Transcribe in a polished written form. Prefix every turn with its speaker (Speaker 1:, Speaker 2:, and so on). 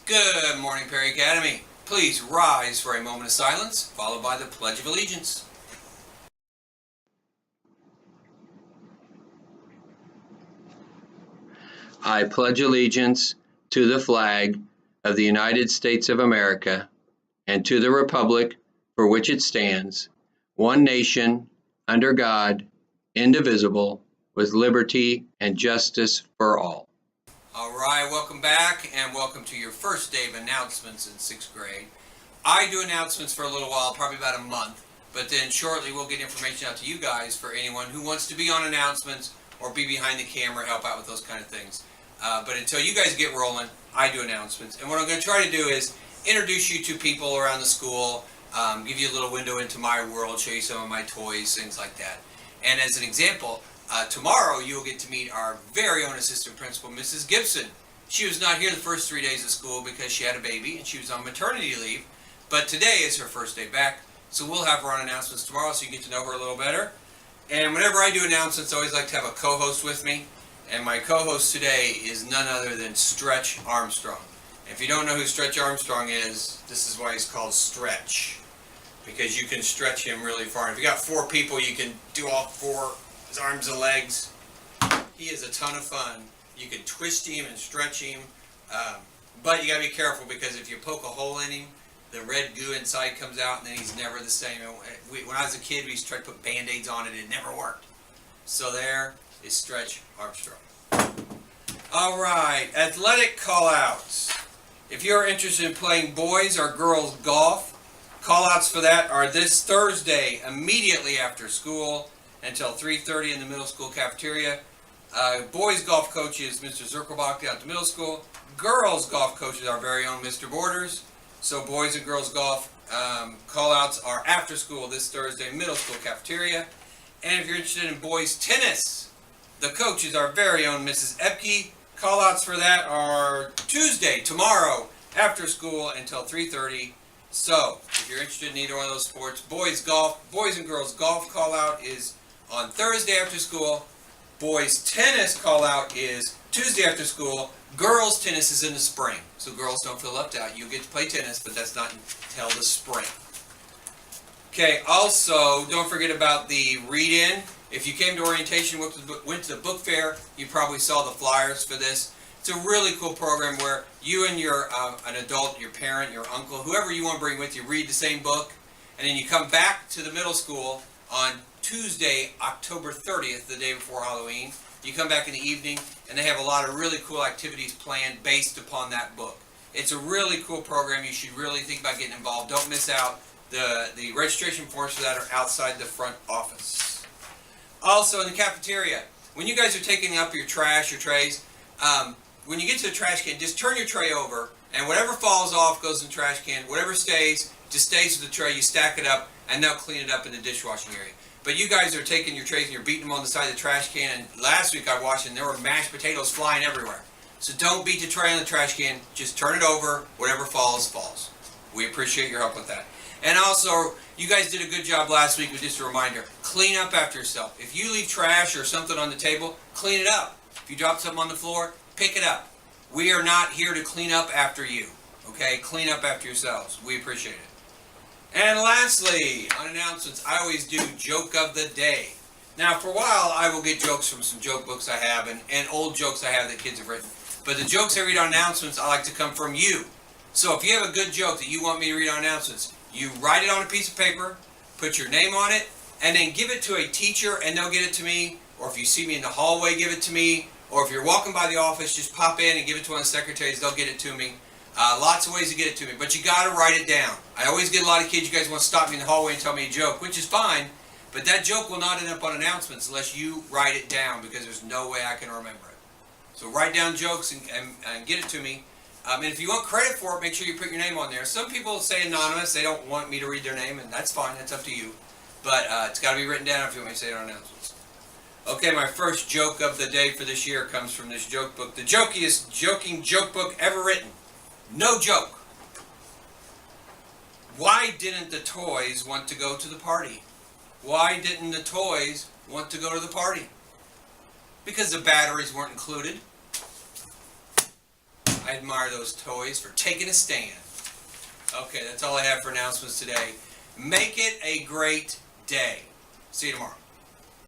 Speaker 1: Good morning, Perry Academy. Please rise for a moment of silence, followed by the Pledge of Allegiance. I pledge allegiance to the flag of the United States of America and to the republic for which it stands, one nation, under God, indivisible, with liberty and justice for all. All right, welcome back and welcome to your first day of announcements in 6th grade. I do announcements for a little while, probably about a month, but then shortly we'll get information out to you guys for anyone who wants to be on announcements or be behind the camera, help out with those kind of things. But until you guys get rolling, I do announcements. And what I'm going to try to do is introduce you to people around the school, give you a little window into my world, show you some of my toys, things like that. And as an example, tomorrow you will get to meet our very own assistant principal, Mrs. Gibson. She was not here the first 3 days of school because she had a baby and she was on maternity leave. But today is her first day back, so we'll have her on announcements tomorrow so you get to know her a little better. And whenever I do announcements, I always like to have a co-host with me. And my co-host today is none other than Stretch Armstrong. If you don't know who Stretch Armstrong is, this is why he's called Stretch. Because you can stretch him really far. If you got 4 people, you can do all 4 his arms and legs. He is a ton of fun. You can twist him and stretch him. But you got to be careful because if you poke a hole in him, the red goo inside comes out and then he's never the same. When I was a kid, we used to try to put Band-Aids on it. It never worked. So there is Stretch Armstrong. All right, athletic call-outs. If you're interested in playing boys or girls golf, call-outs for that are this Thursday immediately after school until 3:30 in the middle school cafeteria. Boys golf coach is Mr. Zirkelbach down at the middle school. Girls golf coach is our very own Mr. Borders. So boys and girls golf call-outs are after school this Thursday, middle school cafeteria. And if you're interested in boys tennis, the coach is our very own Mrs. Epke. Call-outs for that are Tuesday, tomorrow, after school until 3:30. So, if you're interested in either one of those sports, boys and girls golf call-out is on Thursday after school. Boys tennis call-out is Tuesday after school. Girls tennis is in the spring. So girls, don't feel left out. You get to play tennis, but that's not until the spring. Okay, also, don't forget about the read-in. If you came to orientation, went to the book fair, you probably saw the flyers for this. It's a really cool program where you and an adult, your parent, your uncle, whoever you want to bring with you, read the same book, and then you come back to the middle school on Tuesday, October 30th, the day before Halloween. You come back in the evening, and they have a lot of really cool activities planned based upon that book. It's a really cool program. You should really think about getting involved. Don't miss out. The registration forms for that are outside the front office. Also, in the cafeteria, when you guys are taking up your trash, your trays, when you get to the trash can, just turn your tray over, and whatever falls off goes in the trash can. Whatever stays, just stays with the tray. You stack it up, and they'll clean it up in the dishwashing area. But you guys are taking your trays and you're beating them on the side of the trash can, and last week I watched and there were mashed potatoes flying everywhere. So don't beat the tray on the trash can. Just turn it over. Whatever falls, falls. We appreciate your help with that. And also, you guys did a good job last week with just a reminder. Clean up after yourself. If you leave trash or something on the table, clean it up. If you drop something on the floor, pick it up. We are not here to clean up after you. Okay? Clean up after yourselves. We appreciate it. And lastly, on announcements, I always do Joke of the Day. Now, for a while, I will get jokes from some joke books I have and old jokes I have that kids have written. But the jokes I read on announcements, I like to come from you. So if you have a good joke that you want me to read on announcements, you write it on a piece of paper, put your name on it, and then give it to a teacher and they'll get it to me. Or if you see me in the hallway, give it to me. Or if you're walking by the office, just pop in and give it to one of the secretaries. They'll get it to me. Lots of ways to get it to me, but you got to write it down. I always get a lot of kids, you guys want to stop me in the hallway and tell me a joke, which is fine, but that joke will not end up on announcements unless you write it down because there's no way I can remember it. So write down jokes and get it to me. And if you want credit for it, make sure you put your name on there. Some people say anonymous, they don't want me to read their name, and that's fine, that's up to you. But it's got to be written down if you want me to say it on announcements. Okay, my first joke of the day for this year comes from this joke book. The jokiest joking joke book ever written. No joke. Why didn't the toys want to go to the party? Why didn't the toys want to go to the party? Because the batteries weren't included.
Speaker 2: I admire those toys for taking a stand. Okay, that's all I have for announcements today. Make it a great day. See you tomorrow.